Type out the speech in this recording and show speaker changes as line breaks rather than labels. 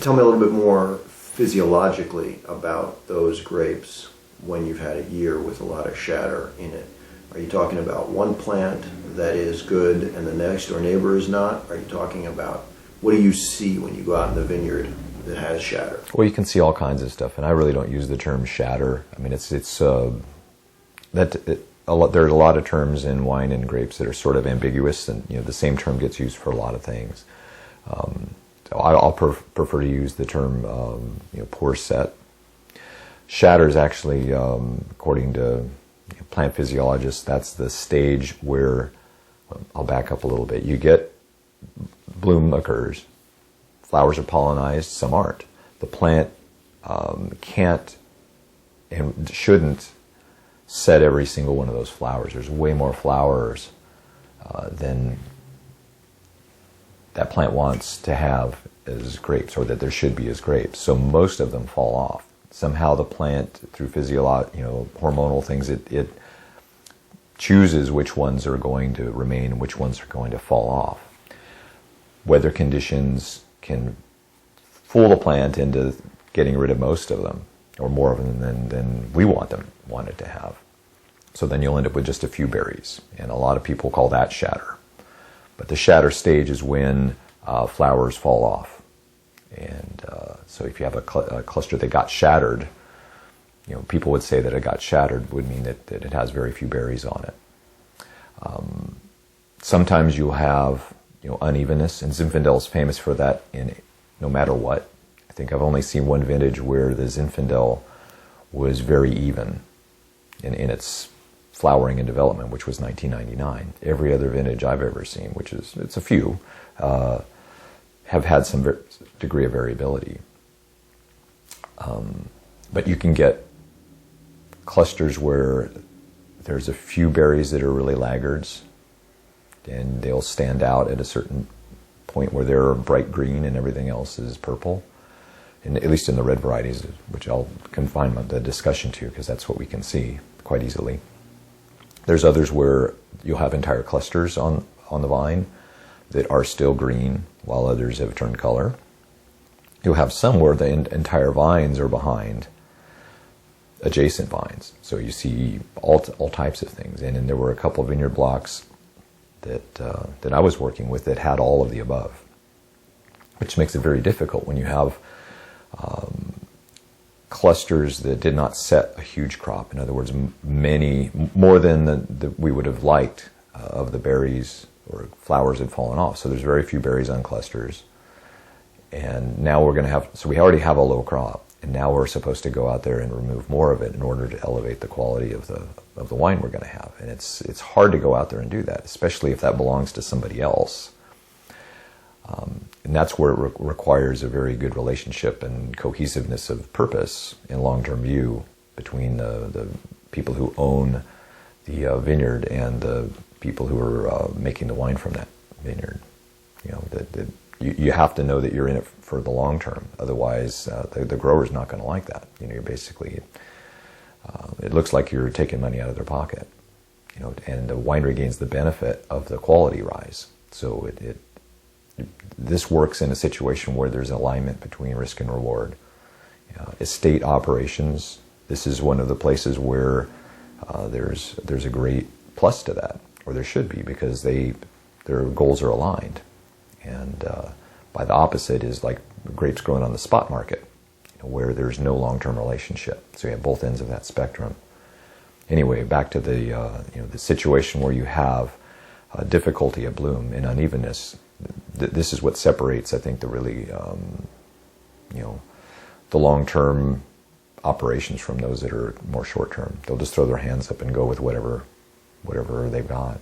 Tell me a little bit more physiologically about those grapes when you've had a year with a lot of shatter in it. Are you talking about one plant that is good and the next door neighbor is not? Are you talking about, what do you see when you go out in the vineyard that has shatter?
Well, you can see all kinds of stuff, and I really don't use the term shatter. I mean, there's a lot of terms in wine and grapes that are sort of ambiguous, and the same term gets used for a lot of things. I'll prefer to use the term poor set. Shatter is actually, according to plant physiologists, that's the stage where, I'll back up a little bit, you get bloom occurs, flowers are pollinized, some aren't. The plant can't and shouldn't set every single one of those flowers. There's way more flowers than that plant wants to have as grapes, or that there should be as grapes. So most of them fall off. Somehow the plant, through hormonal things, it chooses which ones are going to remain and which ones are going to fall off. Weather conditions can fool the plant into getting rid of most of them, or more of them than we want it to have. So then you'll end up with just a few berries, and a lot of people call that shatter. But the shatter stage is when flowers fall off. And so if you have a cluster that got shattered, people would say that it got shattered would mean that it has very few berries on it. Sometimes you'll have unevenness, and Zinfandel is famous for that no matter what. I think I've only seen one vintage where the Zinfandel was very even in its flowering and development, which was 1999. Every other vintage I've ever seen, it's a few, have had some degree of variability. But you can get clusters where there's a few berries that are really laggards, and they'll stand out at a certain point where they're bright green and everything else is purple. And at least in the red varieties, which I'll confine the discussion to because that's what we can see quite easily. There's others where you'll have entire clusters on the vine that are still green, while others have turned color. You'll have some where the entire vines are behind adjacent vines. So you see all types of things. And then there were a couple of vineyard blocks that I was working with that had all of the above, which makes it very difficult when you have clusters that did not set a huge crop. In other words, more than we would have liked of the berries or flowers had fallen off. So there's very few berries on clusters. And now we already have a low crop, and now we're supposed to go out there and remove more of it in order to elevate the quality of the wine we're going to have. And it's hard to go out there and do that, especially if that belongs to somebody else. And that's where it requires a very good relationship and cohesiveness of purpose and long-term view between the people who own the vineyard and the people who are making the wine from that vineyard. You have to know that you're in it for the long term. Otherwise, the grower's not going to like that. You're basically, it looks like you're taking money out of their pocket. And the winery gains the benefit of the quality rise. So this works in a situation where there's alignment between risk and reward. Estate operations, this is one of the places where there's a great plus to that, or there should be, because their goals are aligned. And by the opposite is like grapes growing on the spot market, where there's no long-term relationship. So you have both ends of that spectrum. Anyway, back to the situation where you have difficulty at bloom and unevenness. This is what separates, I think, the really, the long-term operations from those that are more short-term. They'll just throw their hands up and go with whatever they've got.